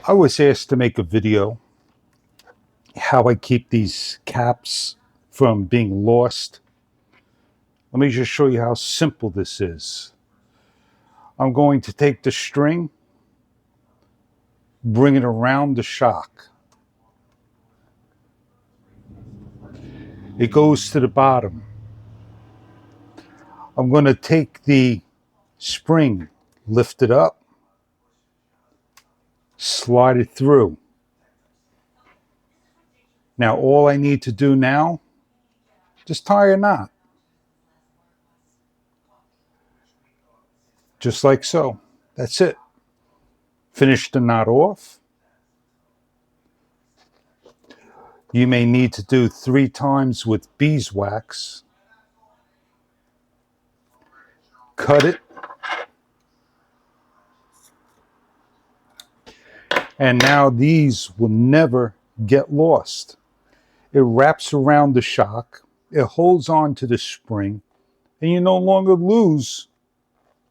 I was asked to make a video how I keep these caps from being lost. Let me just show you how simple this is. I'm going to take the string, bring it around the shock. It goes to the bottom. I'm going to take the spring, lift it up, slide it through. Now all I need to do now, just tie a knot. Just like so. That's it. Finish the knot off. You may need to do 3 times with beeswax. Cut it. And now these will never get lost. It wraps around the shock. It holds on to the spring. And you no longer lose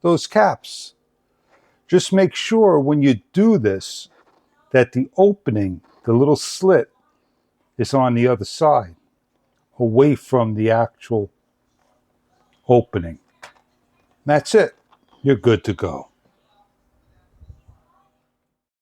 those caps. Just make sure when you do this that the opening, the little slit, is on the other side, away from the actual opening. That's it. You're good to go.